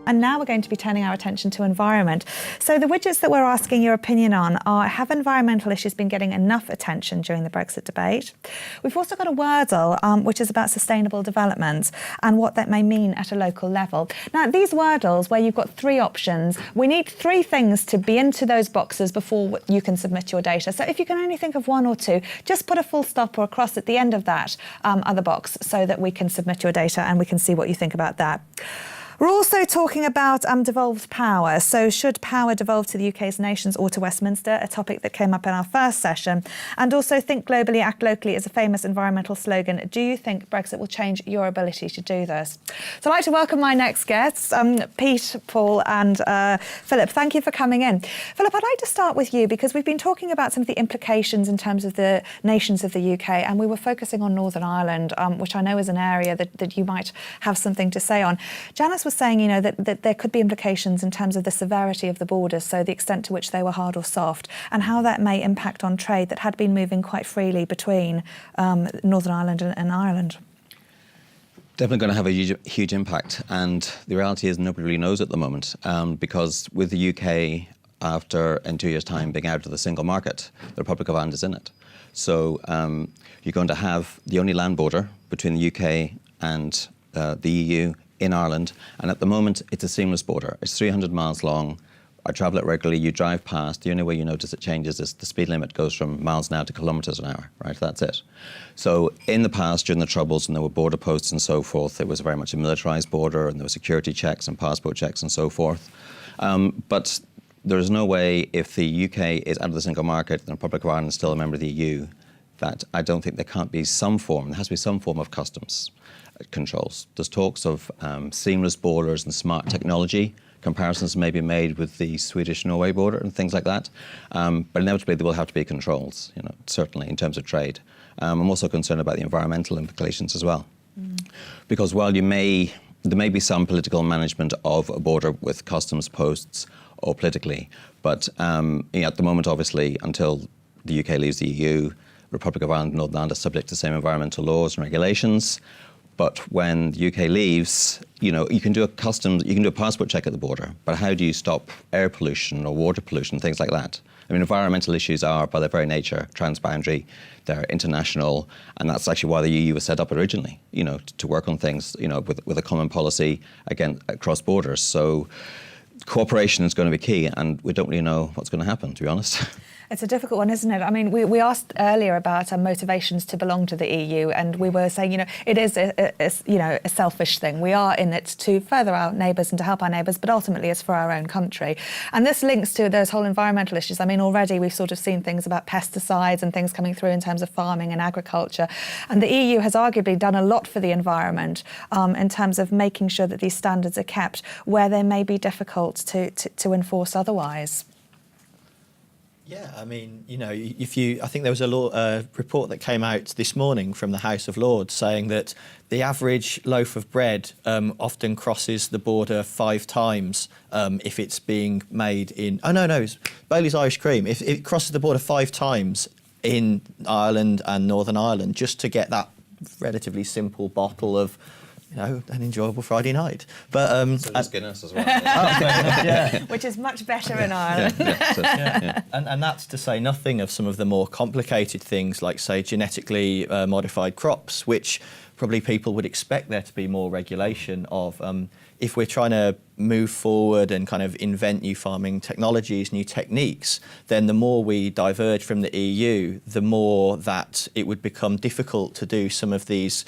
And now we're going to be turning our attention to environment. So the widgets that we're asking your opinion on are, have environmental issues been getting enough attention during the Brexit debate? We've also got a Wordle, which is about sustainable development and what that may mean at a local level. Now, these Wordles, where you've got three options, we need three things to be into those boxes before you can submit your data. So if you can only think of one or two, just put a full stop or a cross at the end of that other box so that we can submit your data and we can see what you think about that. We're also talking about devolved power. So should power devolve to the UK's nations or to Westminster, a topic that came up in our first session. And also think globally, act locally is a famous environmental slogan. Do you think Brexit will change your ability to do this? So I'd like to welcome my next guests, Pete, Paul and Philip. Thank you for coming in. Philip, I'd like to start with you because we've been talking about some of the implications in terms of the nations of the UK, and we were focusing on Northern Ireland, which I know is an area that you might have something to say on. Janice was saying, that there could be implications in terms of the severity of the borders, so the extent to which they were hard or soft, and how that may impact on trade that had been moving quite freely between Northern Ireland and Ireland. Definitely going to have a huge impact, and the reality is nobody really knows at the moment, because with the UK, in 2 years' time, being out of the single market, the Republic of Ireland is in it. So you're going to have the only land border between the UK and the EU in Ireland, and at the moment it's a seamless border. It's 300 miles long. I travel it regularly. You drive past. The only way you notice it changes is the speed limit goes from miles an hour to kilometres an hour, right? That's it. So in the past, during the Troubles, when there were border posts and so forth, it was very much a militarised border, and there were security checks and passport checks and so forth. But there is no way, if the UK is out of the single market and the Republic of Ireland is still a member of the EU, that I don't think there can't be some form, there has to be some form of customs controls. There's talks of seamless borders and smart technology. Comparisons may be made with the Swedish-Norway border and things like that. But inevitably there will have to be controls, certainly in terms of trade. I'm also concerned about the environmental implications as well. Because while there may be some political management of a border with customs posts or politically, but at the moment, obviously, until the UK leaves the EU, Republic of Ireland and Northern Ireland are subject to the same environmental laws and regulations. But when the UK leaves, you can do a passport check at the border, but how do you stop air pollution or water pollution, things like that? I mean, environmental issues are, by their very nature, transboundary, they're international, and that's actually why the EU was set up originally, to work on things, with a common policy, again, across borders. So cooperation is going to be key, and we don't really know what's going to happen, to be honest. It's a difficult one, isn't it? I mean, we asked earlier about motivations to belong to the EU, and we were saying, it is a selfish thing. We are in it to further our neighbours and to help our neighbours, but ultimately it's for our own country. And this links to those whole environmental issues. I mean, already we've sort of seen things about pesticides and things coming through in terms of farming and agriculture. And the EU has arguably done a lot for the environment in terms of making sure that these standards are kept where they may be difficult to enforce otherwise. Yeah, I mean, I think there was a report that came out this morning from the House of Lords saying that the average loaf of bread often crosses the border 5 times if it's being made in... Oh, no, it's Bailey's Irish Cream. If it crosses the border 5 times in Ireland and Northern Ireland just to get that relatively simple bottle of an enjoyable Friday night. But so does Guinness as well. Yeah. Which is much better in Ireland. And that's to say nothing of some of the more complicated things like, say, genetically modified crops, which probably people would expect there to be more regulation of. If we're trying to move forward and kind of invent new farming technologies, new techniques, then the more we diverge from the EU, the more that it would become difficult to do some of these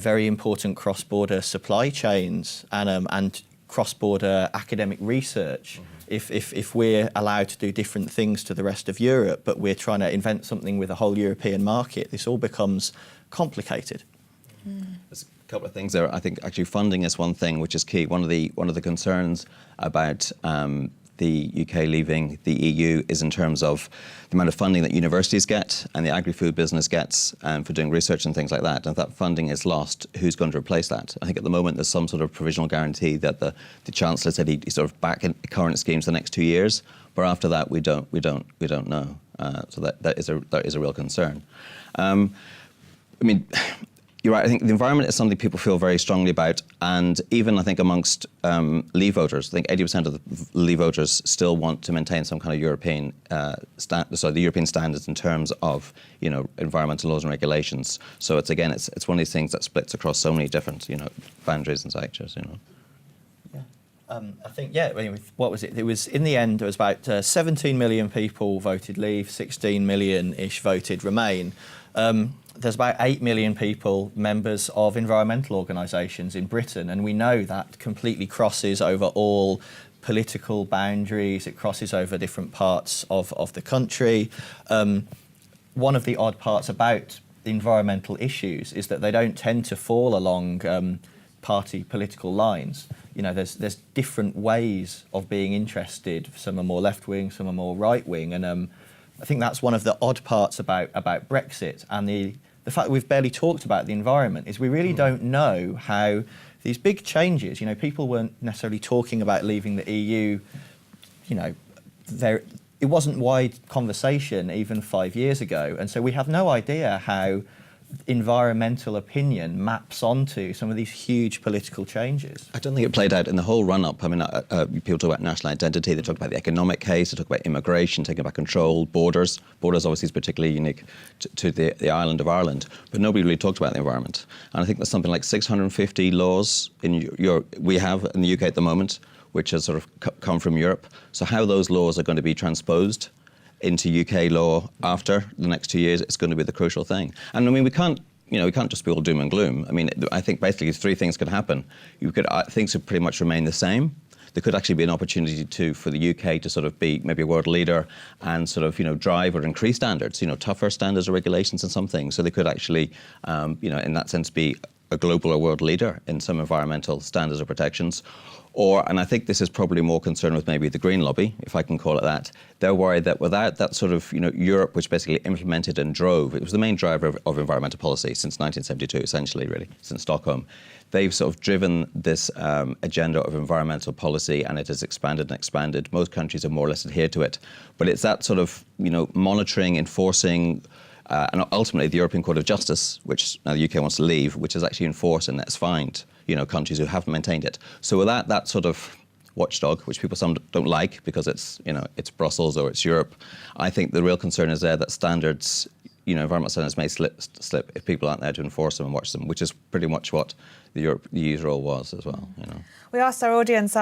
very important cross-border supply chains and cross-border academic research. If we're allowed to do different things to the rest of Europe, but we're trying to invent something with a whole European market, this all becomes complicated. There's a couple of things there. I think actually funding is one thing which is key. One of the concerns about the UK leaving the EU is in terms of the amount of funding that universities get and the agri-food business gets for doing research and things like that. And if that funding is lost, who's going to replace that? I think at the moment there's some sort of provisional guarantee that the Chancellor said he'd sort of back in current schemes the next 2 years, but after that we don't know. So that is a real concern. I mean, you're right. I think the environment is something people feel very strongly about, and even I think amongst Leave voters, I think 80% of the Leave voters still want to maintain some kind of European, the European standards in terms of environmental laws and regulations. So it's one of these things that splits across so many different boundaries and sectors. I think, what was it? It was, in the end, it was about 17 million people voted Leave, 16 million-ish voted Remain. There's about 8 million people, members of environmental organisations in Britain, and we know that completely crosses over all political boundaries. It crosses over different parts of the country. One of the odd parts about environmental issues is that they don't tend to fall along party political lines. There's different ways of being interested. Some are more left-wing, some are more right-wing, and I think that's one of the odd parts about Brexit, and the fact that we've barely talked about the environment is we really don't know how these big changes, people weren't necessarily talking about leaving the EU, it wasn't wide conversation even 5 years ago, and so we have no idea how environmental opinion maps onto some of these huge political changes. I don't think it played out in the whole run-up. I mean, people talk about national identity, they talk about the economic case, they talk about immigration, taking back control, borders. Borders obviously is particularly unique to the island of Ireland, but nobody really talked about the environment. And I think there's something like 650 laws we have in the UK at the moment, which has sort of come from Europe. So how those laws are going to be transposed into UK law after the next 2 years, it's going to be the crucial thing. And I mean, we can't just be all doom and gloom. I mean, I think basically three things could happen. Things could pretty much remain the same. There could actually be an opportunity for the UK to sort of be maybe a world leader and sort of, drive or increase standards, tougher standards or regulations in some things. So they could actually, in that sense, be a global or world leader in some environmental standards or protections. And I think this is probably more concerned with maybe the Green lobby, if I can call it that. They're worried that without that sort of, Europe, which basically implemented and drove, it was the main driver of environmental policy since 1972, essentially, really, since Stockholm. They've sort of driven this agenda of environmental policy, and it has expanded and expanded. Most countries have more or less adhered to it. But it's that sort of, monitoring, enforcing, and ultimately the European Court of Justice, which now the UK wants to leave, which is actually enforced and that's fined, countries who haven't maintained it. So without that sort of watchdog, which some don't like because it's, it's Brussels or it's Europe, I think the real concern is there that standards, environmental standards may slip if people aren't there to enforce them and watch them, which is pretty much what the EU's role was as well. We asked our audience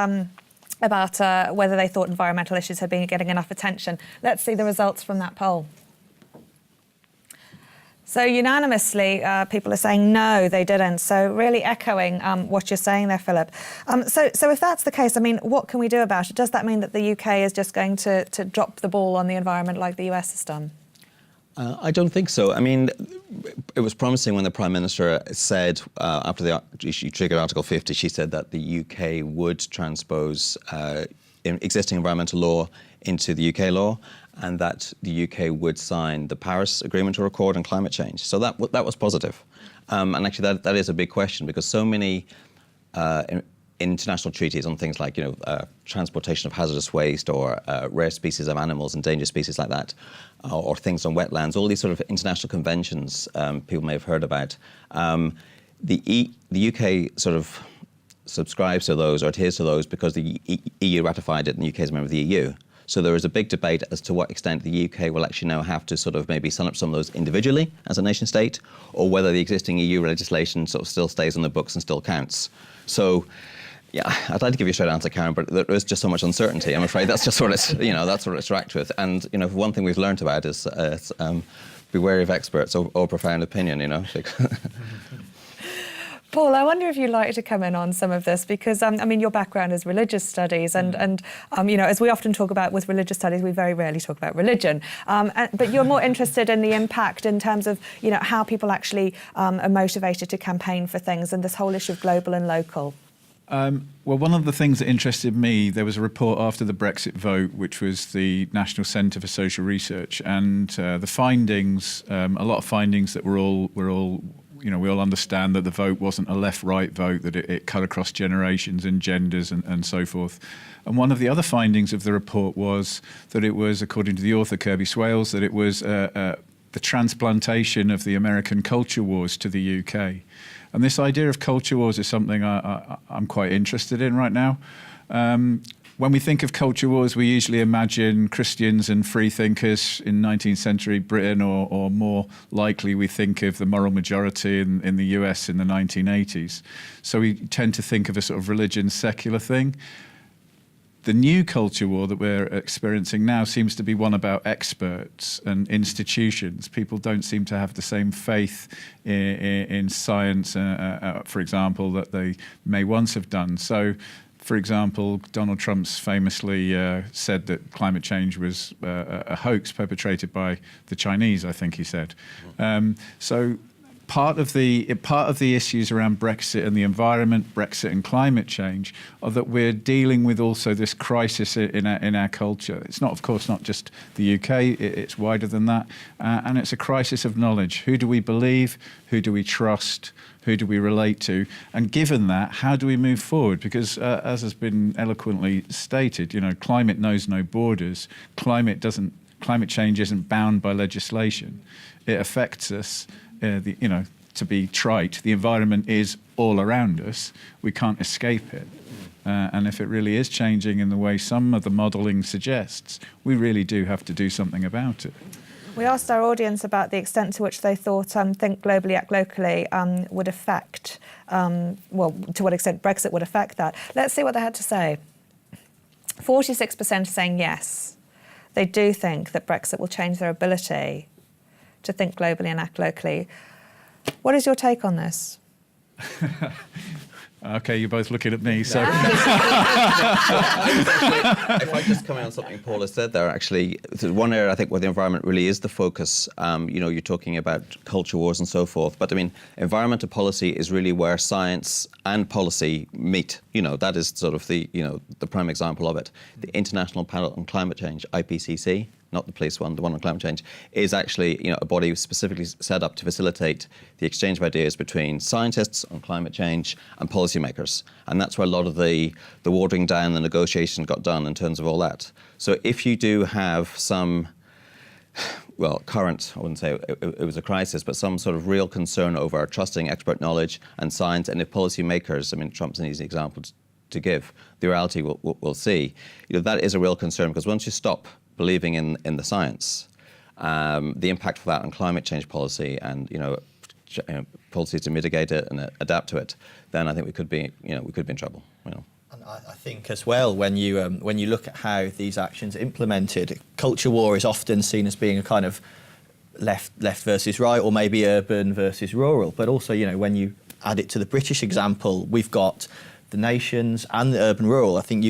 about whether they thought environmental issues had been getting enough attention. Let's see the results from that poll. So unanimously, people are saying no, they didn't. So really echoing what you're saying there, Philip. So if that's the case, I mean, what can we do about it? Does that mean that the UK is just going to drop the ball on the environment like the US has done? I don't think so. I mean, it was promising when the Prime Minister said, after she triggered Article 50, she said that the UK would transpose existing environmental law into the UK law, and that the UK would sign the Paris Agreement or Accord on climate change. So that was positive. And actually that is a big question, because so many international treaties on things like, transportation of hazardous waste or rare species of animals, endangered species like that, or things on wetlands, all these sort of international conventions people may have heard about. The UK sort of subscribes to those or adheres to those because the EU ratified it and the UK is a member of the EU. So there is a big debate as to what extent the UK will actually now have to sort of maybe sign up some of those individually as a nation state, or whether the existing EU legislation sort of still stays on the books and still counts. So, yeah, I'd like to give you a straight answer, Karen, but there is just so much uncertainty. I'm afraid that's just what it's, that's what it's racked with. And, one thing we've learned about is be wary of experts or profound opinion, Paul, I wonder if you'd like to come in on some of this, because, your background is religious studies, and as we often talk about with religious studies, we very rarely talk about religion. But you're more interested in the impact in terms of, how people actually are motivated to campaign for things, and this whole issue of global and local. Well, one of the things that interested me, there was a report after the Brexit vote, which was the National Centre for Social Research, and the findings, a lot of findings that were all we all understand that the vote wasn't a left-right vote, that it cut across generations and genders and so forth. And one of the other findings of the report was that it was, according to the author Kirby Swales, that it was the transplantation of the American culture wars to the UK. And this idea of culture wars is something I'm quite interested in right now. When we think of culture wars, we usually imagine Christians and freethinkers in 19th century Britain, or more likely we think of the moral majority in the US in the 1980s. So we tend to think of a sort of religion secular thing. The new culture war that we're experiencing now seems to be one about experts and institutions. People don't seem to have the same faith in science, for example, that they may once have done. So, for example, Donald Trump's famously said that climate change was a hoax perpetrated by the Chinese, I think he said. So part of the issues around Brexit and the environment, Brexit and climate change, are that we're dealing with also this crisis in our culture. It's not, of course, not just the UK, it's wider than that. And it's a crisis of knowledge. Who do we believe? Who do we trust? Who do we relate to? And given that, how do we move forward? Because as has been eloquently stated, climate knows no borders. Climate change isn't bound by legislation. It affects us. To be trite, the environment is all around us. We can't escape it. And if it really is changing in the way some of the modelling suggests, we really do have to do something about it. We asked our audience about the extent to which they thought think globally, act locally would affect, to what extent Brexit would affect that. Let's see what they had to say. 46% are saying yes. They do think that Brexit will change their ability to think globally and act locally. What is your take on this? Okay, you're both looking at me, so... If I just comment on something Paul has said there, actually, there's one area I think where the environment really is the focus. You're talking about culture wars and so forth, but I mean, environmental policy is really where science and policy meet. That is sort of the prime example of it. The International Panel on Climate Change, IPCC, not the police one, the one on climate change, is actually a body specifically set up to facilitate the exchange of ideas between scientists on climate change and policymakers. And that's where a lot of the watering down, the negotiation got done in terms of all that. So if you do have some, current, I wouldn't say it was a crisis, but some sort of real concern over trusting expert knowledge and science, and if policymakers, Trump's an easy example to give, the reality we'll see, that is a real concern, because once you stop believing in the science, the impact of that on climate change policy and policies to mitigate it and adapt to it, then I think we could be in trouble. And I think as well, when you look at how these actions are implemented, culture war is often seen as being a kind of left versus right, or maybe urban versus rural. But also, when you add it to the British example, we've got the nations and the urban rural. I think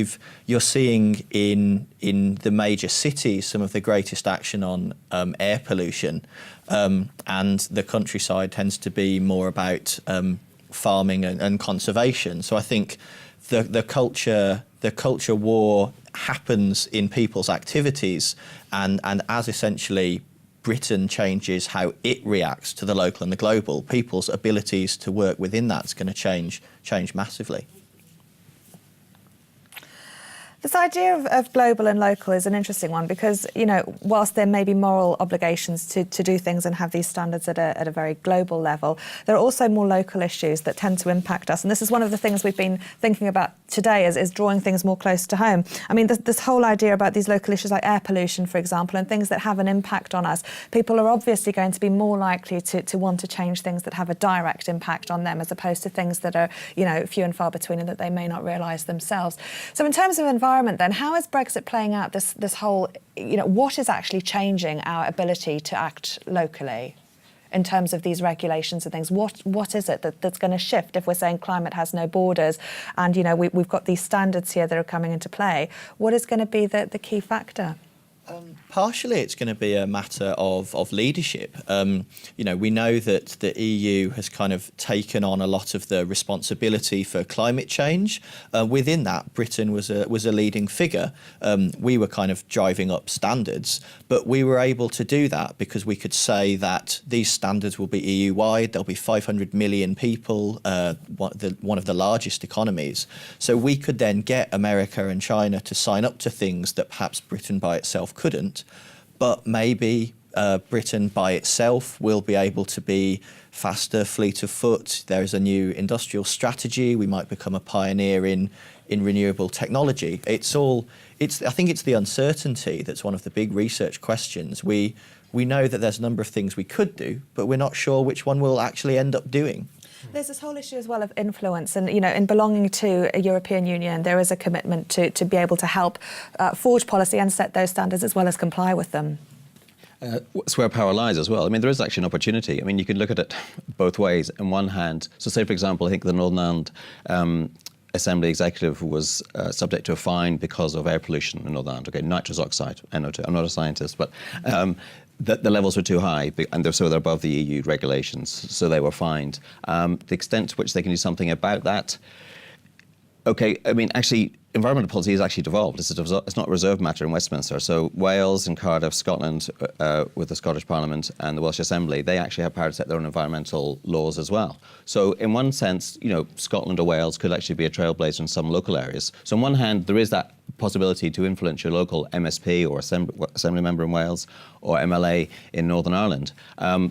you're seeing in the major cities some of the greatest action on air pollution, and the countryside tends to be more about farming and conservation. So I think the culture war happens in people's activities, and as essentially Britain changes how it reacts to the local and the global, people's abilities to work within that's going to change massively. This idea of global and local is an interesting one because, whilst there may be moral obligations to do things and have these standards at a very global level, there are also more local issues that tend to impact us. And this is one of the things we've been thinking about today is drawing things more close to home. This whole idea about these local issues like air pollution, for example, and things that have an impact on us, people are obviously going to be more likely to want to change things that have a direct impact on them as opposed to things that are, few and far between and that they may not realise themselves. So in terms of environment, then, how is Brexit playing out this whole, what is actually changing our ability to act locally in terms of these regulations and things? What is it that's going to shift if we're saying climate has no borders and, we've got these standards here that are coming into play? What is going to be the key factor? Partially, it's going to be a matter of leadership. We know that the EU has kind of taken on a lot of the responsibility for climate change. Within that, Britain was a leading figure. We were kind of driving up standards, but we were able to do that because we could say that these standards will be EU-wide. There'll be 500 million people, one of the largest economies. So we could then get America and China to sign up to things that perhaps Britain by itself couldn't, but maybe Britain by itself will be able to be faster, fleet of foot. There is a new industrial strategy. We might become a pioneer in renewable technology. I think it's the uncertainty that's one of the big research questions. We know that there's a number of things we could do, but we're not sure which one we'll actually end up doing. There's this whole issue as well of influence, and in belonging to a European Union, there is a commitment to be able to help forge policy and set those standards as well as comply with them. It's where power lies as well. I mean, there is actually an opportunity. I mean, you can look at it both ways. On one hand, so say, for example, I think the Northern Ireland Assembly Executive was subject to a fine because of air pollution in Northern Ireland. Okay, nitrous oxide, NO2. I'm not a scientist, but the levels were too high, and they're above the EU regulations, so they were fined. The extent to which they can do something about that, okay, I mean, actually, environmental policy is actually devolved. It's not a reserved matter in Westminster. So Wales and Cardiff, Scotland, with the Scottish Parliament and the Welsh Assembly, they actually have power to set their own environmental laws as well. So in one sense, Scotland or Wales could actually be a trailblazer in some local areas. So on one hand, there is that possibility to influence your local MSP or Assembly member in Wales or MLA in Northern Ireland.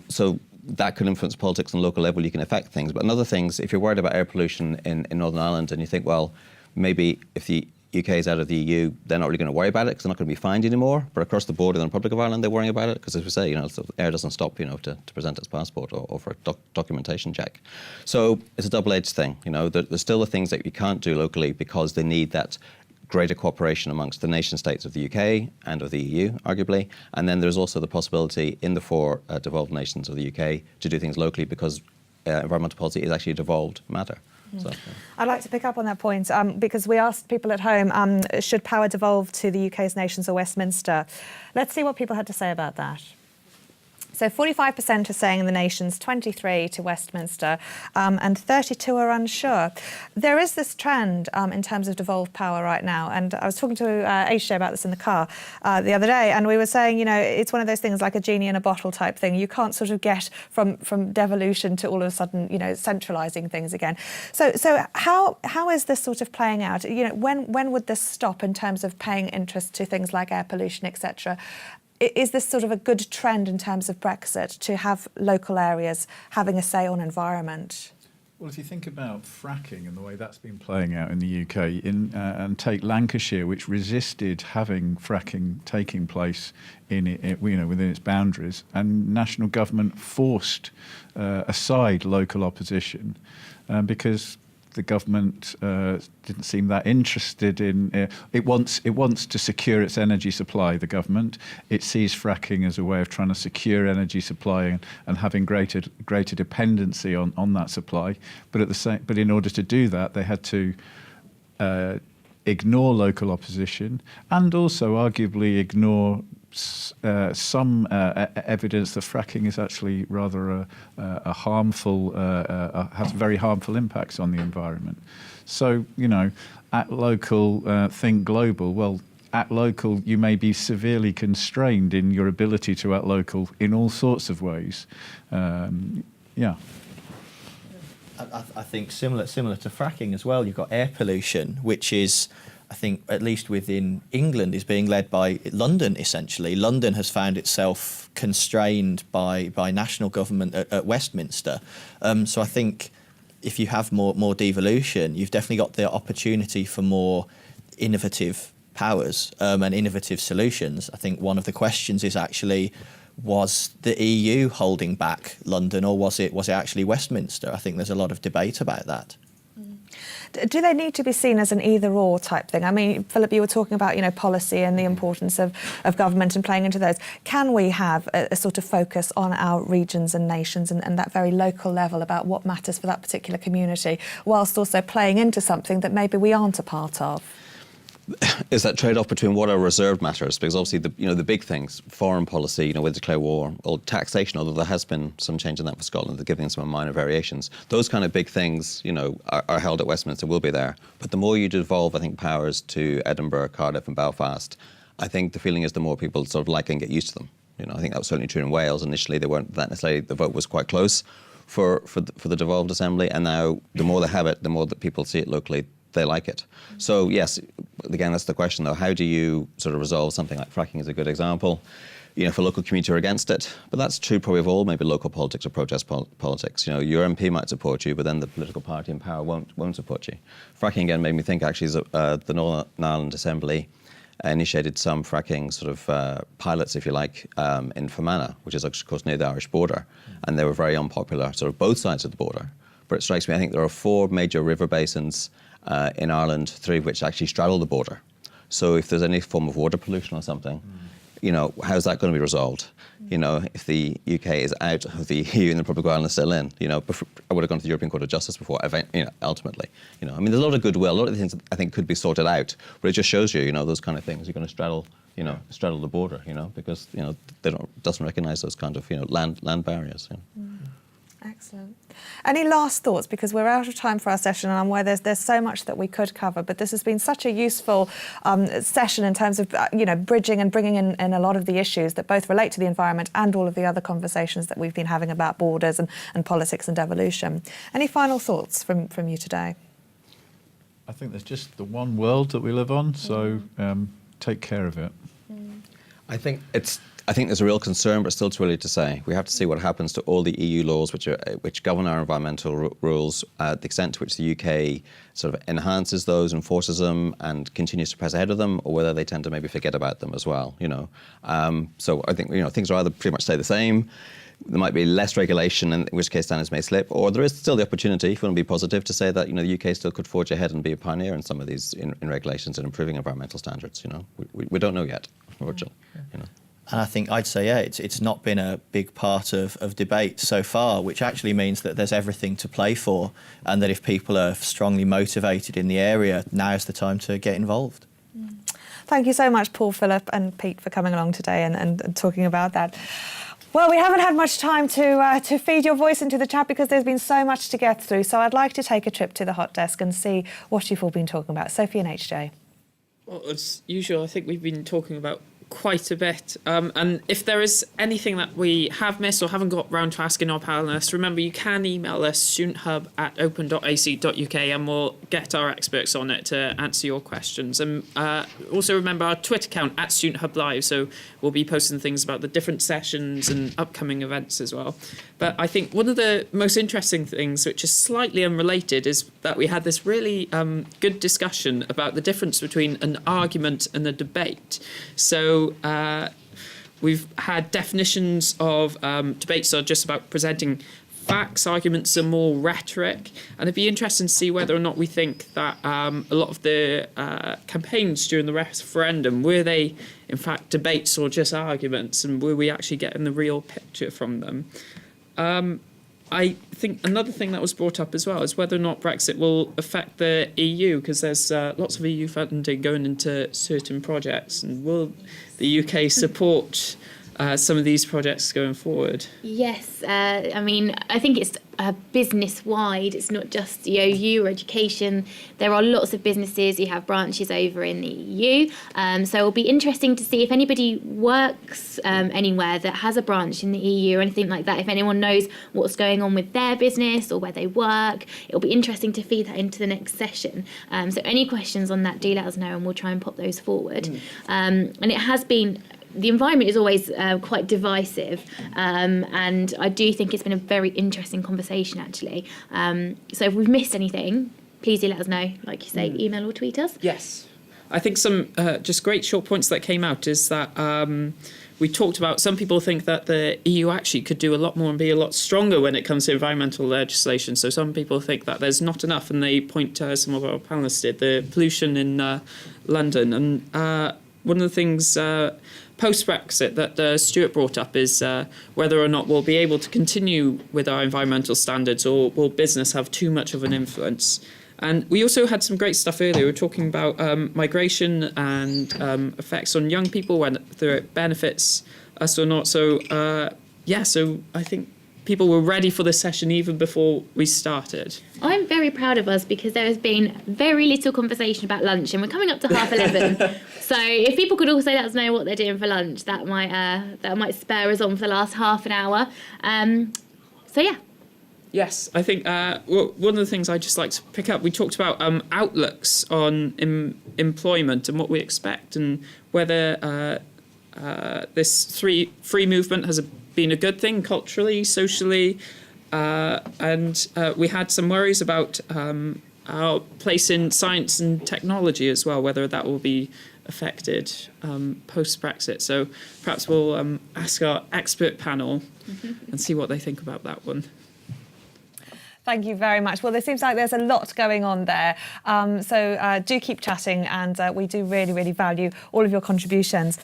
So that could influence politics on a local level. You can affect things. But in other things, if you're worried about air pollution in Northern Ireland and you think, well, maybe if the UK is out of the EU, they're not really going to worry about it because they're not going to be fined anymore. But across the border in the Republic of Ireland, they're worrying about it because, as we say, air doesn't stop, to present its passport or for a documentation check. So it's a double-edged thing. There's still the things that you can't do locally because they need that greater cooperation amongst the nation states of the UK and of the EU, arguably. And then there's also the possibility in the four devolved nations of the UK to do things locally because environmental policy is actually a devolved matter. So, yeah. I'd like to pick up on that point because we asked people at home, should power devolve to the UK's nations or Westminster? Let's see what people had to say about that. So 45% are saying the nations, 23% to Westminster, and 32% are unsure. There is this trend in terms of devolved power right now, and I was talking to HJ about this in the car the other day, and we were saying, it's one of those things like a genie in a bottle type thing. You can't sort of get from devolution to all of a sudden, centralising things again. So how is this sort of playing out? When would this stop in terms of paying interest to things like air pollution, etc.? Is this sort of a good trend in terms of Brexit to have local areas having a say on environment? Well, if you think about fracking and the way that's been playing out in the UK, and take Lancashire, which resisted having fracking taking place within its boundaries, and national government forced aside local opposition because the government didn't seem that interested in. It wants to secure its energy supply. The government, it sees fracking as a way of trying to secure energy supply and having greater dependency on that supply. But in order to do that, they had to ignore local opposition and also arguably ignore some evidence that fracking is actually rather a harmful, has very harmful impacts on the environment. So, at local, think global. Well, at local, you may be severely constrained in your ability to at local in all sorts of ways. Yeah. I think similar to fracking as well. You've got air pollution, which is, I think, at least within England, is being led by London, essentially. London has found itself constrained by national government at Westminster. So I think if you have more devolution, you've definitely got the opportunity for more innovative powers and innovative solutions. I think one of the questions is actually, was the EU holding back London, or was it actually Westminster? I think there's a lot of debate about that. Do they need to be seen as an either-or type thing? I mean, Philip, you were talking about, policy and the importance of government and playing into those. Can we have a sort of focus on our regions and nations and that very local level about what matters for that particular community, whilst also playing into something that maybe we aren't a part of? Is that trade-off between what are reserved matters? Because obviously, the big things, foreign policy, with declare war, or taxation, although there has been some change in that for Scotland, they're giving some minor variations. Those kind of big things, are held at Westminster, will be there. But the more you devolve, I think, powers to Edinburgh, Cardiff and Belfast, I think the feeling is the more people sort of like and get used to them. I think that was certainly true in Wales. Initially, they weren't that necessarily, the vote was quite close for the devolved assembly, and now the more they have it, the more that people see it locally, they like it. So yes, again, that's the question though. How do you sort of resolve something like fracking is a good example. for local community are against it. But that's true probably of all maybe local politics or protest politics. Your MP might support you, but then the political party in power won't support you. Fracking again made me think actually the Northern Ireland Assembly initiated some fracking sort of pilots, if you like, in Fermanagh, which is of course near the Irish border, and they were very unpopular, sort of both sides of the border. But it strikes me, I think there are 4 major river basins in Ireland, 3 of which actually straddle the border. So if there's any form of water pollution or something, how's that going to be resolved? If the UK is out of the EU and the Republic of Ireland is still in, I would have gone to the European Court of Justice before, ultimately. There's a lot of goodwill, a lot of things I think could be sorted out, but it just shows you, those kind of things. You're going to straddle the border, because, doesn't recognise those kind of, land barriers. Excellent. Any last thoughts? Because we're out of time for our session, and I'm aware there's so much that we could cover, but this has been such a useful session in terms of, bridging and bringing in a lot of the issues that both relate to the environment and all of the other conversations that we've been having about borders and politics and devolution. Any final thoughts from you today? I think there's just the one world that we live on, so take care of it. I think there's a real concern, but still too early to say. We have to see what happens to all the EU laws which govern our environmental rules, the extent to which the UK sort of enhances those, enforces them, and continues to press ahead of them, or whether they tend to maybe forget about them as well. So I think things will either pretty much stay the same. There might be less regulation, in which case standards may slip, or there is still the opportunity, if we want to be positive, to say that the UK still could forge ahead and be a pioneer in some of these in regulations and improving environmental standards. We don't know yet, unfortunately. And I think I'd say, it's not been a big part of debate so far, which actually means that there's everything to play for, and that if people are strongly motivated in the area, now's the time to get involved. Thank you so much, Paul, Philip and Pete, for coming along today and talking about that. Well, we haven't had much time to feed your voice into the chat because there's been so much to get through, so I'd like to take a trip to the hot desk and see what you've all been talking about. Sophie and HJ. Well, as usual, I think we've been talking about quite a bit. And if there is anything that we have missed or haven't got round to asking our panellists, remember you can email us studenthub@open.ac.uk and we'll get our experts on it to answer your questions. And also remember our Twitter account @StudentHubLive, so we'll be posting things about the different sessions and upcoming events as well. But I think one of the most interesting things, which is slightly unrelated, is that we had this really good discussion about the difference between an argument and a debate. So we've had definitions of debates are just about presenting facts, arguments are more rhetoric, and it'd be interesting to see whether or not we think that a lot of the campaigns during the referendum, were they in fact debates or just arguments, and were we actually getting the real picture from them? I think another thing that was brought up as well is whether or not Brexit will affect the EU, because there's lots of EU funding going into certain projects, and will the UK support some of these projects going forward? Yes, I think it's business-wide. It's not just EU or education. There are lots of businesses who have branches over in the EU. So it'll be interesting to see if anybody works anywhere that has a branch in the EU or anything like that. If anyone knows what's going on with their business or where they work, it'll be interesting to feed that into the next session. So any questions on that, do let us know and we'll try and pop those forward. And it has been... The environment is always quite divisive, and I do think it's been a very interesting conversation, actually. So if we've missed anything, please do let us know. Like you say, email or tweet us. Yes. I think some just great short points that came out is that we talked about some people think that the EU actually could do a lot more and be a lot stronger when it comes to environmental legislation. So some people think that there's not enough, and they point to, some of our panellists did, the pollution in London. And one of the things... post-Brexit that Stuart brought up is whether or not we'll be able to continue with our environmental standards, or will business have too much of an influence. And we also had some great stuff earlier. We were talking about migration and effects on young people, whether it benefits us or not. So, so I think people were ready for the session even before we started. I'm very proud of us because there has been very little conversation about lunch, and we're coming up to 11:30. So if people could also let us know what they're doing for lunch, that might spur us on for the last half an hour. Yes, I think one of the things I'd just like to pick up, we talked about outlooks on employment and what we expect, and whether this free movement has been a good thing culturally, socially, and we had some worries about our place in science and technology as well, whether that will be affected post-Brexit. So perhaps we'll ask our expert panel and see what they think about that one. Thank you very much. Well, it seems like there's a lot going on there. So do keep chatting, and we do really, really value all of your contributions.